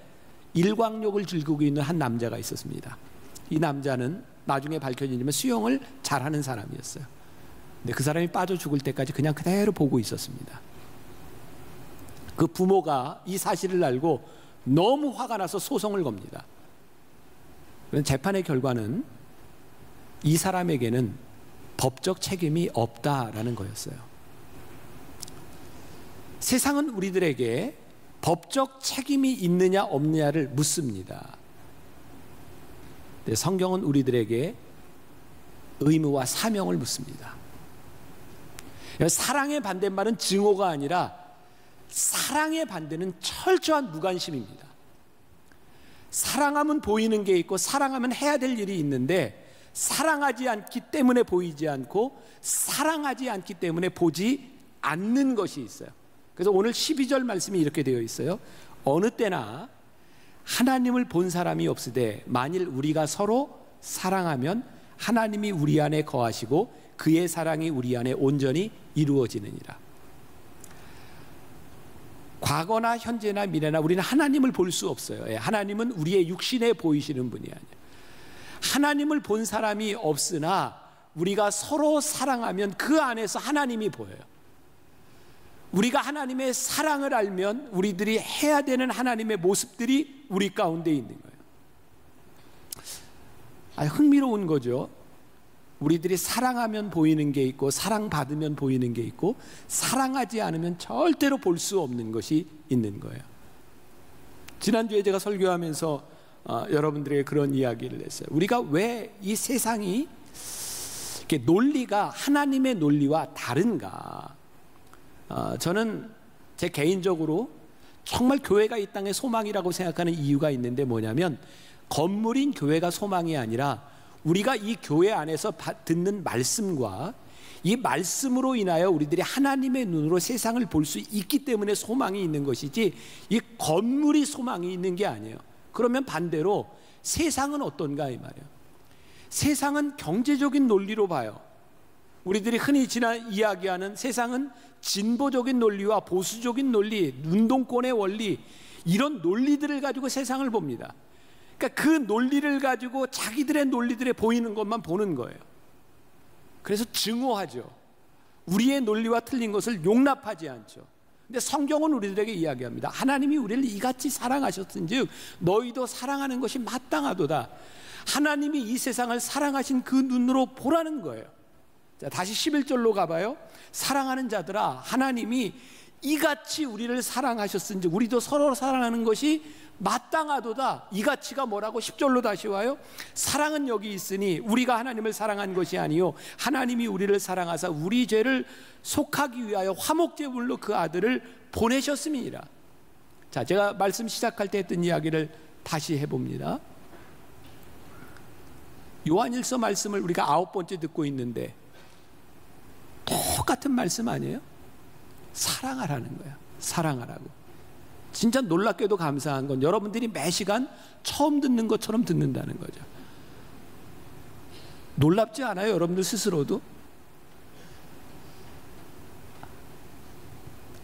일광욕을 즐기고 있는 한 남자가 있었습니다. 이 남자는 나중에 밝혀지지만 수영을 잘하는 사람이었어요. 근데 그 사람이 빠져 죽을 때까지 그냥 그대로 보고 있었습니다. 그 부모가 이 사실을 알고 너무 화가 나서 소송을 겁니다. 재판의 결과는 이 사람에게는 법적 책임이 없다라는 거였어요. 세상은 우리들에게 법적 책임이 있느냐 없느냐를 묻습니다. 성경은 우리들에게 의무와 사명을 묻습니다. 사랑의 반대말은 증오가 아니라 사랑의 반대는 철저한 무관심입니다. 사랑하면 보이는 게 있고 사랑하면 해야 될 일이 있는데 사랑하지 않기 때문에 보이지 않고 사랑하지 않기 때문에 보지 않는 것이 있어요. 그래서 오늘 12절 말씀이 이렇게 되어 있어요. 어느 때나 하나님을 본 사람이 없으되 만일 우리가 서로 사랑하면 하나님이 우리 안에 거하시고 그의 사랑이 우리 안에 온전히 이루어지느니라. 과거나 현재나 미래나 우리는 하나님을 볼 수 없어요. 하나님은 우리의 육신에 보이시는 분이 아니에요. 하나님을 본 사람이 없으나 우리가 서로 사랑하면 그 안에서 하나님이 보여요. 우리가 하나님의 사랑을 알면 우리들이 해야 되는 하나님의 모습들이 우리 가운데 있는 거예요. 흥미로운 거죠. 우리들이 사랑하면 보이는 게 있고 사랑받으면 보이는 게 있고 사랑하지 않으면 절대로 볼 수 없는 것이 있는 거예요. 지난주에 제가 설교하면서 여러분들에게 그런 이야기를 했어요. 우리가 왜 이 세상이 이렇게 논리가 하나님의 논리와 다른가? 저는 제 개인적으로 정말 교회가 이 땅의 소망이라고 생각하는 이유가 있는데 뭐냐면 건물인 교회가 소망이 아니라 우리가 이 교회 안에서 듣는 말씀과 이 말씀으로 인하여 우리들이 하나님의 눈으로 세상을 볼 수 있기 때문에 소망이 있는 것이지 이 건물이 소망이 있는 게 아니에요. 그러면 반대로 세상은 어떤가 이 말이에요. 세상은 경제적인 논리로 봐요. 우리들이 흔히 이야기하는 세상은 진보적인 논리와 보수적인 논리, 운동권의 원리 이런 논리들을 가지고 세상을 봅니다. 그러니까 그 논리를 가지고 자기들의 논리들에 보이는 것만 보는 거예요. 그래서 증오하죠. 우리의 논리와 틀린 것을 용납하지 않죠. 근데 성경은 우리들에게 이야기합니다. 하나님이 우리를 이같이 사랑하셨은즉 너희도 사랑하는 것이 마땅하도다. 하나님이 이 세상을 사랑하신 그 눈으로 보라는 거예요. 자, 다시 11절로 가봐요. 사랑하는 자들아 하나님이 이같이 우리를 사랑하셨은즉 우리도 서로 사랑하는 것이 마땅하도다. 이가치가 뭐라고 10절로 다시 와요. 사랑은 여기 있으니 우리가 하나님을 사랑한 것이 아니요 하나님이 우리를 사랑하사 우리 죄를 속하기 위하여 화목제물로 그 아들을 보내셨음이니라. 자, 제가 말씀 시작할 때 했던 이야기를 다시 해봅니다. 요한일서 말씀을 우리가 9번째 듣고 있는데 똑같은 말씀 아니에요? 사랑하라는 거야. 사랑하라고. 진짜 놀랍게도 감사한 건 여러분들이 매 시간 처음 듣는 것처럼 듣는다는 거죠. 놀랍지 않아요? 여러분들 스스로도?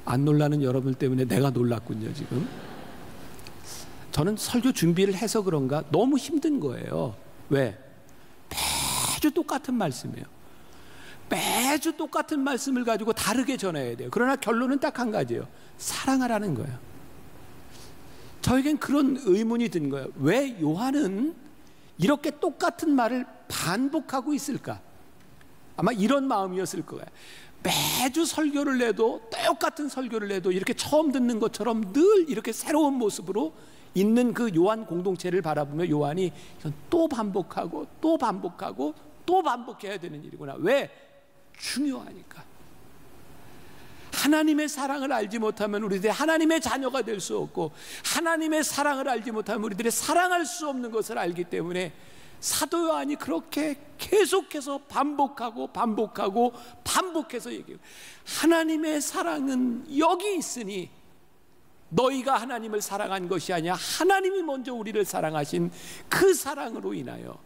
안 놀라는 여러분들 때문에 내가 놀랐군요 지금. 저는 설교 준비를 해서 그런가 너무 힘든 거예요. 왜? 매주 똑같은 말씀이에요. 매주 똑같은 말씀을 가지고 다르게 전해야 돼요. 그러나 결론은 딱 한 가지예요. 사랑하라는 거예요. 저에겐 그런 의문이 든 거예요. 왜 요한은 이렇게 똑같은 말을 반복하고 있을까? 아마 이런 마음이었을 거예요. 매주 설교를 해도 똑같은 설교를 해도 이렇게 처음 듣는 것처럼 늘 이렇게 새로운 모습으로 있는 그 요한 공동체를 바라보며 요한이 이건 또 반복하고 또 반복하고 또 반복해야 되는 일이구나. 왜? 중요하니까. 하나님의 사랑을 알지 못하면 우리들이 하나님의 자녀가 될 수 없고 하나님의 사랑을 알지 못하면 우리들이 사랑할 수 없는 것을 알기 때문에 사도 요한이 그렇게 계속해서 반복하고 반복해서 얘기해요. 하나님의 사랑은 여기 있으니 너희가 하나님을 사랑한 것이 아니야 하나님이 먼저 우리를 사랑하신 그 사랑으로 인하여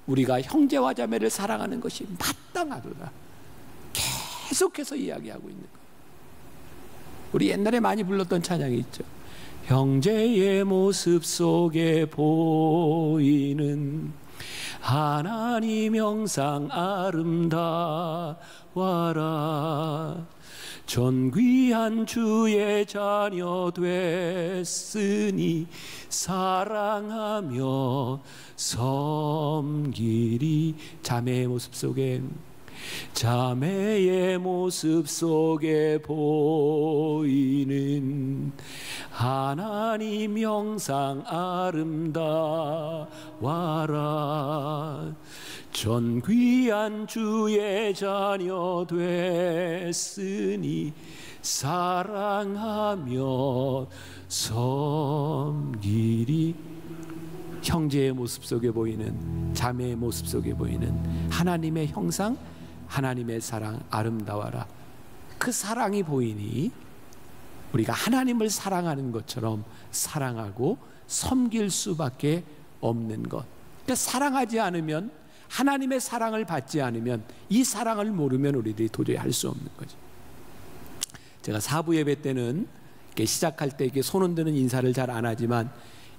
우리가 형제와 자매를 사랑하는 것이 마땅하도다. 계속해서 이야기하고 있는 거예요. 우리 옛날에 많이 불렀던 찬양이 있죠. 형제의 모습 속에 보이는 하나님 형상 아름다워라. 존귀한 주의 자녀 됐으니 사랑하며 섬기리. 자매의 모습 속에 보이는 하나님 형상 아름다워라. 존귀한 주의 자녀 됐으니 사랑하며 섬기리. 형제의 모습 속에 보이는, 자매의 모습 속에 보이는 하나님의 형상, 하나님의 사랑 아름다워라. 그 사랑이 보이니 우리가 하나님을 사랑하는 것처럼 사랑하고 섬길 수밖에 없는 것. 그러니까 사랑하지 않으면, 하나님의 사랑을 받지 않으면, 이 사랑을 모르면 우리들이 도저히 할 수 없는 거죠. 제가 사부 예배 때는 이렇게 시작할 때 이렇게 손 흔드는 인사를 잘 안 하지만,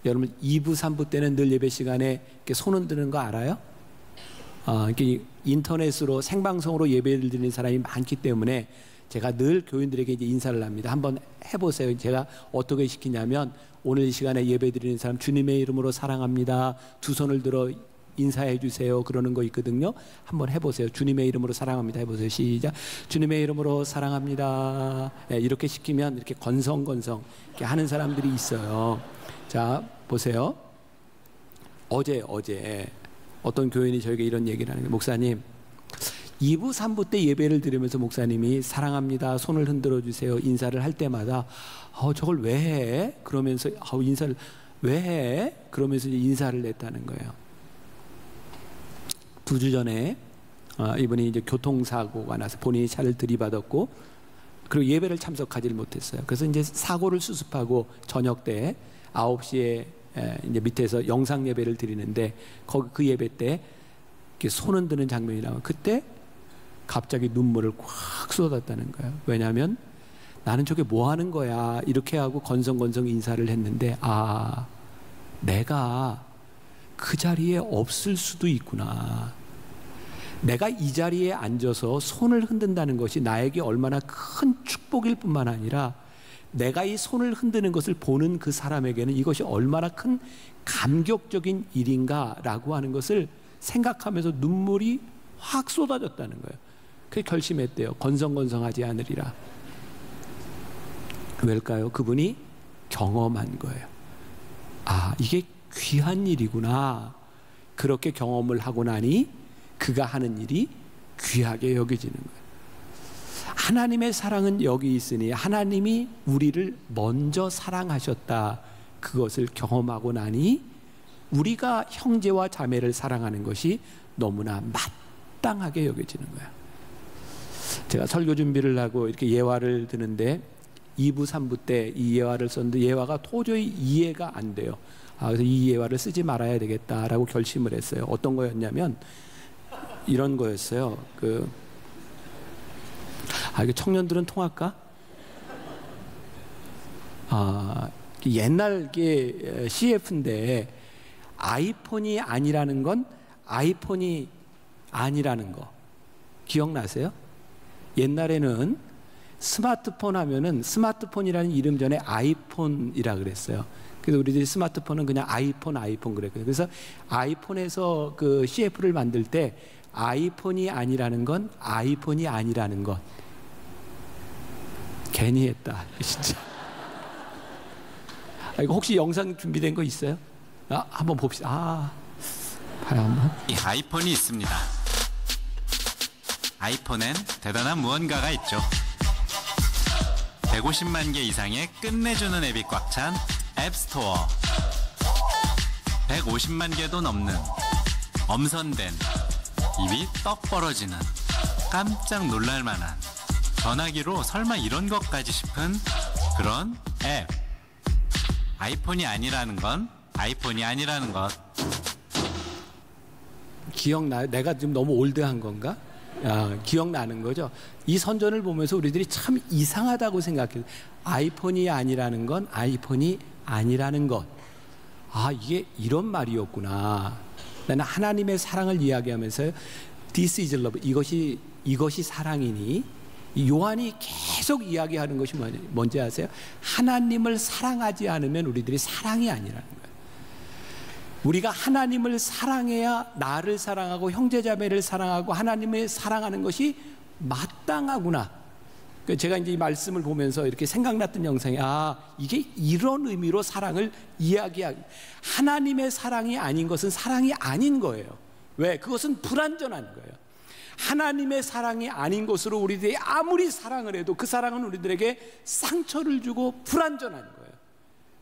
여러분 2부, 3부 때는 늘 예배 시간에 이렇게 손 흔드는 거 알아요? 이렇게 인터넷으로 생방송으로 예배를 드리는 사람이 많기 때문에 제가 늘 교인들에게 이제 인사를 합니다. 한번 해보세요. 제가 어떻게 시키냐면, 오늘 이 시간에 예배 드리는 사람 주님의 이름으로 사랑합니다. 두 손을 들어 인사해 주세요. 그러는 거 있거든요. 한번 해보세요. 주님의 이름으로 사랑합니다. 해보세요. 시작. 주님의 이름으로 사랑합니다. 네, 이렇게 시키면 이렇게 건성건성 이렇게 하는 사람들이 있어요. 자, 보세요. 어제 어떤 교인이 저에게 이런 얘기를 하는 거예요. 목사님, 2부, 3부 때 예배를 드리면서 목사님이 사랑합니다, 손을 흔들어 주세요, 인사를 할 때마다 저걸 왜 해? 그러면서 인사를 왜 해? 그러면서 인사를 냈다는 거예요. 2주 전에 이분이 이제 교통사고가 나서 본인이 차를 들이받았고, 그리고 예배를 참석하지 못했어요. 그래서 이제 사고를 수습하고 저녁 때 9시에 이제 밑에서 영상 예배를 드리는데, 거기 그 예배 때 이렇게 손 흔드는 장면이 나와요. 그때 갑자기 눈물을 꽉 쏟았다는 거예요. 왜냐하면 나는 저게 뭐 하는 거야 이렇게 하고 건성건성 인사를 했는데, 내가 그 자리에 없을 수도 있구나. 내가 이 자리에 앉아서 손을 흔든다는 것이 나에게 얼마나 큰 축복일 뿐만 아니라, 내가 이 손을 흔드는 것을 보는 그 사람에게는 이것이 얼마나 큰 감격적인 일인가라고 하는 것을 생각하면서 눈물이 확 쏟아졌다는 거예요. 그래서 결심했대요. 건성건성하지 않으리라. 왜일까요? 그분이 경험한 거예요. 이게 귀한 일이구나. 그렇게 경험을 하고 나니 그가 하는 일이 귀하게 여겨지는 거예요. 하나님의 사랑은 여기 있으니 하나님이 우리를 먼저 사랑하셨다. 그것을 경험하고 나니 우리가 형제와 자매를 사랑하는 것이 너무나 마땅하게 여겨지는 거예요. 제가 설교 준비를 하고 이렇게 예화를 드는데 2부, 3부 때 이 예화를 썼는데 예화가 도저히 이해가 안 돼요. 그래서 이 예화를 쓰지 말아야 되겠다라고 결심을 했어요. 어떤 거였냐면 이런 거였어요. 이거 청년들은 통할까? 옛날 게 CF인데 아이폰이 아니라는 건 아이폰이 아니라는 거 기억나세요? 옛날에는 스마트폰 하면은 스마트폰이라는 이름 전에 아이폰이라 그랬어요. 그래서 우리들이 스마트폰은 그냥 아이폰 그랬거든요. 그래서 아이폰에서 그 CF를 만들 때 아이폰이 아니라는 건 아이폰이 아니라는 것. 괜히 했다 진짜. 이거 혹시 영상 준비된 거 있어요? 한번 봅시다. 봐요 한번. 이 아이폰이 있습니다. 아이폰엔 대단한 무언가가 있죠. 150만 개 이상의 끝내주는 앱이 꽉 찬 앱스토어, 150만 개도 넘는 엄선된, 입이 떡 벌어지는, 깜짝 놀랄만한, 전화기로 설마 이런 것까지 싶은 그런 앱. 아이폰이 아니라는 건 아이폰이 아니라는 것. 기억나요? 내가 지금 너무 올드한 건가? 기억나는 거죠. 이 선전을 보면서 우리들이 참 이상하다고 생각해요. 아이폰이 아니라는 건 아이폰이 아니라는 것. 이게 이런 말이었구나. 나는 하나님의 사랑을 이야기하면서 This is love. 이것이 사랑이니. 요한이 계속 이야기하는 것이 뭔지 아세요? 하나님을 사랑하지 않으면 우리들이 사랑이 아니라는 거예요. 우리가 하나님을 사랑해야 나를 사랑하고 형제자매를 사랑하고 하나님을 사랑하는 것이 마땅하구나. 제가 이제 이 말씀을 보면서 이렇게 생각났던 영상이 이게 이런 의미로 사랑을 이야기하기. 하나님의 사랑이 아닌 것은 사랑이 아닌 거예요. 왜? 그것은 불완전한 거예요. 하나님의 사랑이 아닌 것으로 우리들이 아무리 사랑을 해도 그 사랑은 우리들에게 상처를 주고 불완전한 거예요.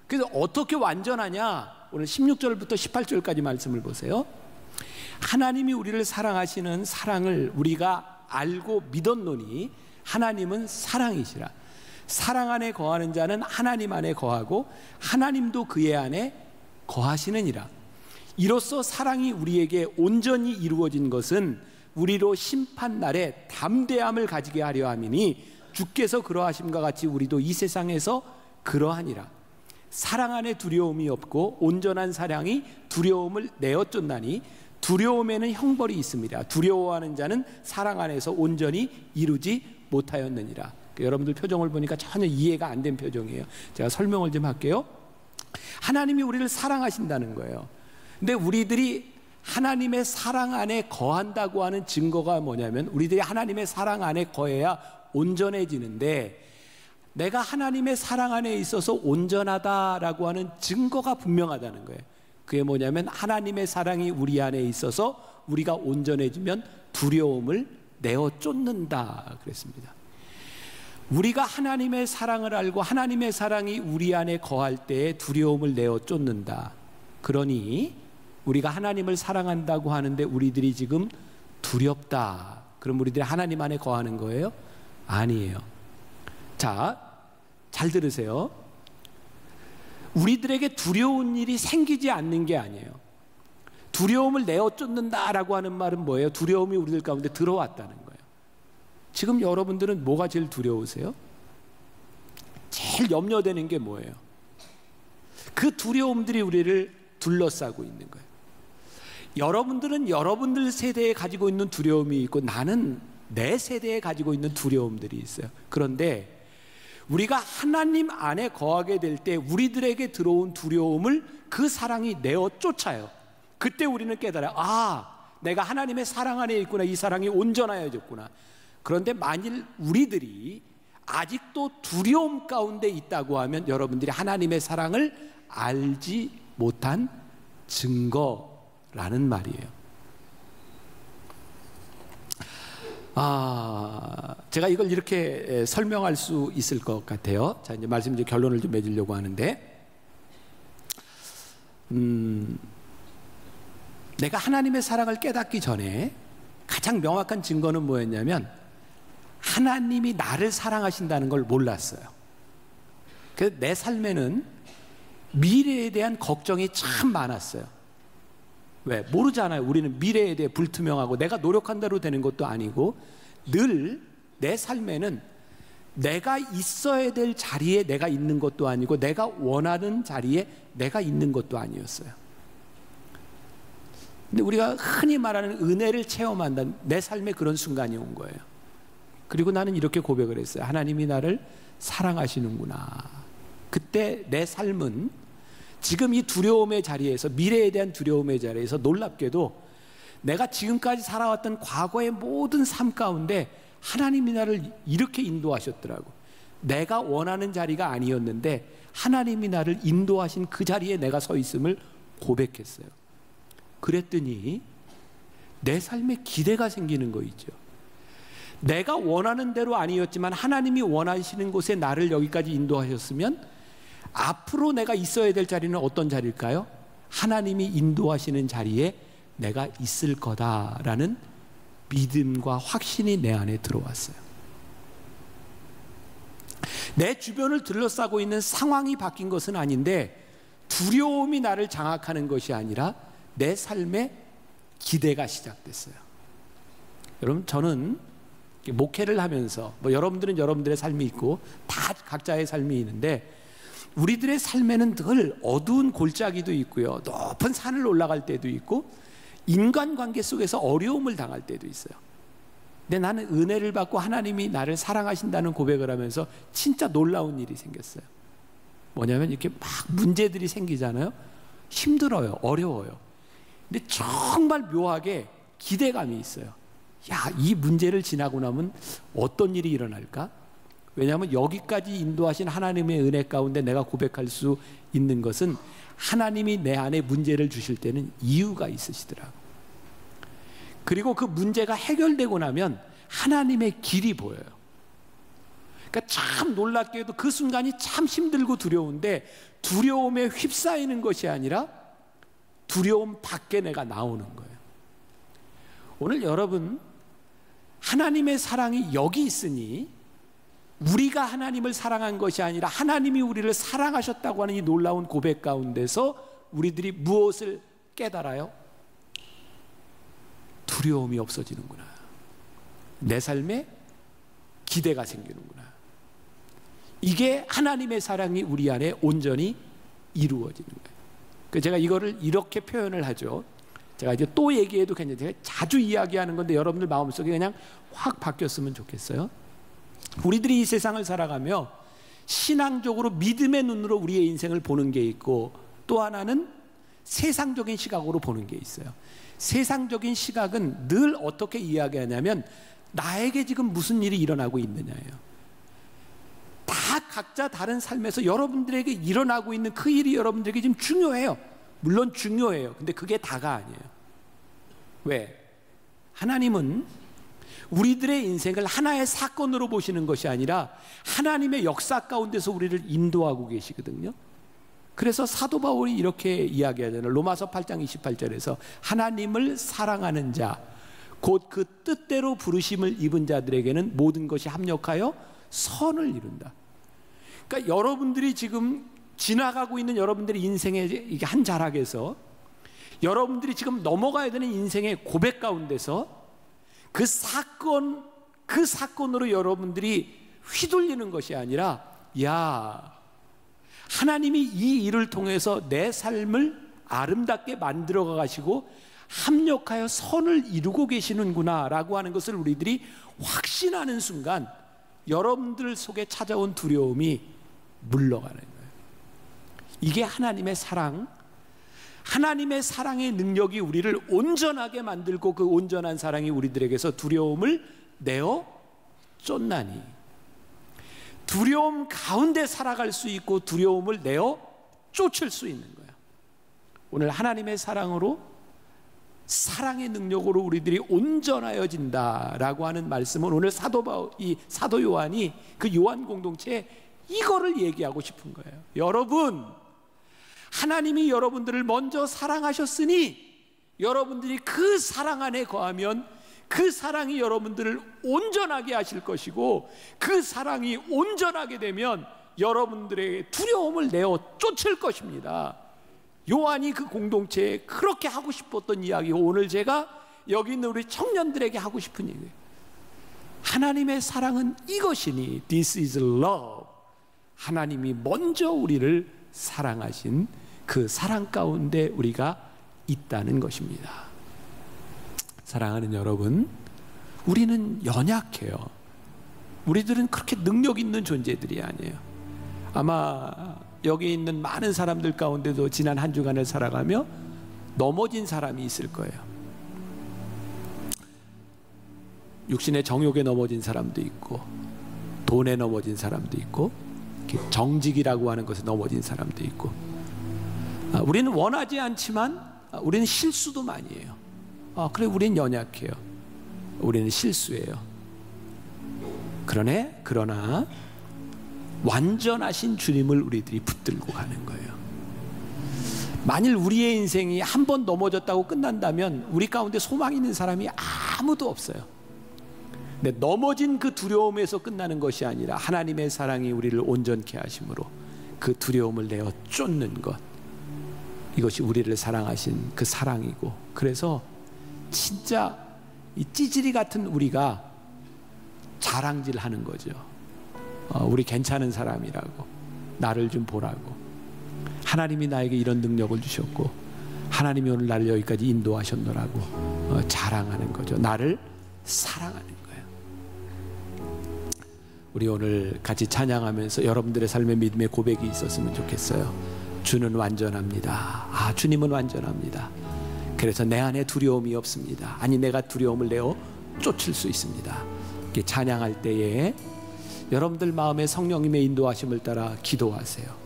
그래서 어떻게 완전하냐? 오늘 16절부터 18절까지 말씀을 보세요. 하나님이 우리를 사랑하시는 사랑을 우리가 알고 믿었노니 하나님은 사랑이시라. 사랑 안에 거하는 자는 하나님 안에 거하고 하나님도 그의 안에 거하시느니라. 이로써 사랑이 우리에게 온전히 이루어진 것은 우리로 심판날에 담대함을 가지게 하려 함이니 주께서 그러하심과 같이 우리도 이 세상에서 그러하니라. 사랑 안에 두려움이 없고 온전한 사랑이 두려움을 내어 쫓나니 두려움에는 형벌이 있습니다. 두려워하는 자는 사랑 안에서 온전히 이루지 못하였느니라. 여러분들 표정을 보니까 전혀 이해가 안 된 표정이에요. 제가 설명을 좀 할게요. 하나님이 우리를 사랑하신다는 거예요. 근데 우리들이 하나님의 사랑 안에 거한다고 하는 증거가 뭐냐면 우리들이 하나님의 사랑 안에 거해야 온전해지는데, 내가 하나님의 사랑 안에 있어서 온전하다라고 하는 증거가 분명하다는 거예요. 그게 뭐냐면 하나님의 사랑이 우리 안에 있어서 우리가 온전해지면 두려움을 내어 쫓는다 그랬습니다. 우리가 하나님의 사랑을 알고 하나님의 사랑이 우리 안에 거할 때에 두려움을 내어 쫓는다. 그러니 우리가 하나님을 사랑한다고 하는데 우리들이 지금 두렵다. 그럼 우리들이 하나님 안에 거하는 거예요? 아니에요. 자, 잘 들으세요. 우리들에게 두려운 일이 생기지 않는 게 아니에요. 두려움을 내어 쫓는다라고 하는 말은 뭐예요? 두려움이 우리들 가운데 들어왔다는 거예요. 지금 여러분들은 뭐가 제일 두려우세요? 제일 염려되는 게 뭐예요? 그 두려움들이 우리를 둘러싸고 있는 거예요. 여러분들은 여러분들 세대에 가지고 있는 두려움이 있고 나는 내 세대에 가지고 있는 두려움들이 있어요. 그런데 우리가 하나님 안에 거하게 될 때 우리들에게 들어온 두려움을 그 사랑이 내어 쫓아요. 그때 우리는 깨달아요. 내가 하나님의 사랑 안에 있구나. 이 사랑이 온전하여졌구나. 그런데 만일 우리들이 아직도 두려움 가운데 있다고 하면 여러분들이 하나님의 사랑을 알지 못한 증거라는 말이에요. 제가 이걸 이렇게 설명할 수 있을 것 같아요. 자, 이제 말씀 이제 결론을 좀 맺으려고 하는데, 내가 하나님의 사랑을 깨닫기 전에 가장 명확한 증거는 뭐였냐면 하나님이 나를 사랑하신다는 걸 몰랐어요. 그래서 내 삶에는 미래에 대한 걱정이 참 많았어요. 왜? 모르잖아요. 우리는 미래에 대해 불투명하고 내가 노력한 대로 되는 것도 아니고 늘 내 삶에는 내가 있어야 될 자리에 내가 있는 것도 아니고 내가 원하는 자리에 내가 있는 것도 아니었어요. 근데 우리가 흔히 말하는 은혜를 체험한다는 내 삶에 그런 순간이 온 거예요. 그리고 나는 이렇게 고백을 했어요. 하나님이 나를 사랑하시는구나. 그때 내 삶은 지금 이 두려움의 자리에서, 미래에 대한 두려움의 자리에서 놀랍게도 내가 지금까지 살아왔던 과거의 모든 삶 가운데 하나님이 나를 이렇게 인도하셨더라고. 내가 원하는 자리가 아니었는데 하나님이 나를 인도하신 그 자리에 내가 서 있음을 고백했어요. 그랬더니 내 삶에 기대가 생기는 거 있죠. 내가 원하는 대로 아니었지만 하나님이 원하시는 곳에 나를 여기까지 인도하셨으면 앞으로 내가 있어야 될 자리는 어떤 자리일까요? 하나님이 인도하시는 자리에 내가 있을 거다라는 믿음과 확신이 내 안에 들어왔어요. 내 주변을 둘러싸고 있는 상황이 바뀐 것은 아닌데 두려움이 나를 장악하는 것이 아니라 내 삶의 기대가 시작됐어요. 여러분, 저는 목회를 하면서 여러분들은 여러분들의 삶이 있고 다 각자의 삶이 있는데 우리들의 삶에는 늘 어두운 골짜기도 있고요, 높은 산을 올라갈 때도 있고 인간관계 속에서 어려움을 당할 때도 있어요. 근데 나는 은혜를 받고 하나님이 나를 사랑하신다는 고백을 하면서 진짜 놀라운 일이 생겼어요. 뭐냐면 이렇게 막 문제들이 생기잖아요. 힘들어요, 어려워요. 근데 정말 묘하게 기대감이 있어요. 야, 이 문제를 지나고 나면 어떤 일이 일어날까? 왜냐하면 여기까지 인도하신 하나님의 은혜 가운데 내가 고백할 수 있는 것은 하나님이 내 안에 문제를 주실 때는 이유가 있으시더라고요. 그리고 그 문제가 해결되고 나면 하나님의 길이 보여요. 그러니까 참 놀랍게도 그 순간이 참 힘들고 두려운데 두려움에 휩싸이는 것이 아니라 두려움 밖에 내가 나오는 거예요. 오늘 여러분, 하나님의 사랑이 여기 있으니 우리가 하나님을 사랑한 것이 아니라 하나님이 우리를 사랑하셨다고 하는 이 놀라운 고백 가운데서 우리들이 무엇을 깨달아요? 두려움이 없어지는구나. 내 삶에 기대가 생기는구나. 이게 하나님의 사랑이 우리 안에 온전히 이루어지는 거예요. 그래서 제가 이거를 이렇게 표현을 하죠. 제가 이제 또 얘기해도 괜찮아요. 제가 자주 이야기하는 건데 여러분들 마음속에 그냥 확 바뀌었으면 좋겠어요. 우리들이 이 세상을 살아가며 신앙적으로 믿음의 눈으로 우리의 인생을 보는 게 있고 또 하나는 세상적인 시각으로 보는 게 있어요. 세상적인 시각은 늘 어떻게 이야기하냐면 나에게 지금 무슨 일이 일어나고 있느냐예요. 다 각자 다른 삶에서 여러분들에게 일어나고 있는 그 일이 여러분들에게 지금 중요해요. 물론 중요해요. 근데 그게 다가 아니에요. 왜? 하나님은 우리들의 인생을 하나의 사건으로 보시는 것이 아니라 하나님의 역사 가운데서 우리를 인도하고 계시거든요. 그래서 사도 바울이 이렇게 이야기하잖아요. 로마서 8장 28절에서 하나님을 사랑하는 자, 곧 그 뜻대로 부르심을 입은 자들에게는 모든 것이 합력하여 선을 이룬다. 그러니까 여러분들이 지금 지나가고 있는 여러분들의 인생의 이게 한 자락에서 여러분들이 지금 넘어가야 되는 인생의 고백 가운데서 그 사건으로 여러분들이 휘둘리는 것이 아니라, 야, 하나님이 이 일을 통해서 내 삶을 아름답게 만들어 가시고 합력하여 선을 이루고 계시는구나 라고 하는 것을 우리들이 확신하는 순간 여러분들 속에 찾아온 두려움이 물러가는 거예요. 이게 하나님의 사랑, 하나님의 사랑의 능력이 우리를 온전하게 만들고 그 온전한 사랑이 우리들에게서 두려움을 내어 쫓나니, 두려움 가운데 살아갈 수 있고 두려움을 내어 쫓을 수 있는 거예요. 오늘 하나님의 사랑으로, 사랑의 능력으로 우리들이 온전하여진다라고 하는 말씀은 오늘 사도 요한이 그 요한 공동체에 이거를 얘기하고 싶은 거예요. 여러분, 하나님이 여러분들을 먼저 사랑하셨으니 여러분들이 그 사랑 안에 거하면 그 사랑이 여러분들을 온전하게 하실 것이고, 그 사랑이 온전하게 되면 여러분들의 두려움을 내어 쫓을 것입니다. 요한이 그 공동체에 그렇게 하고 싶었던 이야기고 오늘 제가 여기 있는 우리 청년들에게 하고 싶은 얘기예요. 하나님의 사랑은 이것이니, This is love. 하나님이 먼저 우리를 사랑하신 그 사랑 가운데 우리가 있다는 것입니다. 사랑하는 여러분, 우리는 연약해요. 우리들은 그렇게 능력 있는 존재들이 아니에요. 아마 여기 있는 많은 사람들 가운데도 지난 한 주간을 살아가며 넘어진 사람이 있을 거예요. 육신의 정욕에 넘어진 사람도 있고, 돈에 넘어진 사람도 있고, 정직이라고 하는 것에 넘어진 사람도 있고, 우리는 원하지 않지만 우리는 실수도 많이 해요. 그래, 우리는 연약해요. 우리는 실수해요. 그러나 완전하신 주님을 우리들이 붙들고 가는 거예요. 만일 우리의 인생이 한 번 넘어졌다고 끝난다면 우리 가운데 소망 있는 사람이 아무도 없어요. 근데 넘어진 그 두려움에서 끝나는 것이 아니라 하나님의 사랑이 우리를 온전케 하심으로 그 두려움을 내어 쫓는 것, 이것이 우리를 사랑하신 그 사랑이고, 그래서 진짜 이 찌질이 같은 우리가 자랑질하는 거죠. 우리 괜찮은 사람이라고, 나를 좀 보라고. 하나님이 나에게 이런 능력을 주셨고 하나님이 오늘 나를 여기까지 인도하셨노라고 자랑하는 거죠. 나를 사랑하는 거예요. 우리 오늘 같이 찬양하면서 여러분들의 삶의 믿음의 고백이 있었으면 좋겠어요. 주는 완전합니다. 주님은 완전합니다. 그래서 내 안에 두려움이 없습니다. 아니, 내가 두려움을 내어 쫓을 수 있습니다. 이렇게 찬양할 때에 여러분들 마음에 성령님의 인도하심을 따라 기도하세요.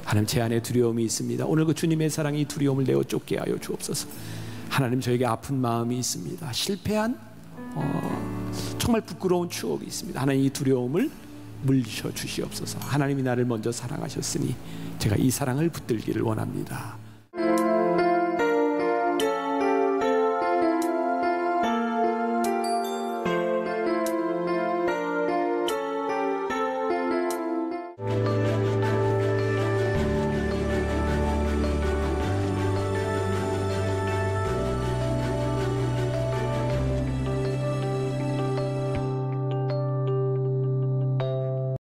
하나님, 제 안에 두려움이 있습니다. 오늘 그 주님의 사랑이 두려움을 내어 쫓게 하여 주옵소서. 하나님, 저에게 아픈 마음이 있습니다. 실패한 정말 부끄러운 추억이 있습니다. 하나님, 이 두려움을 물리쳐 주시옵소서. 하나님이 나를 먼저 사랑하셨으니 제가 이 사랑을 붙들기를 원합니다.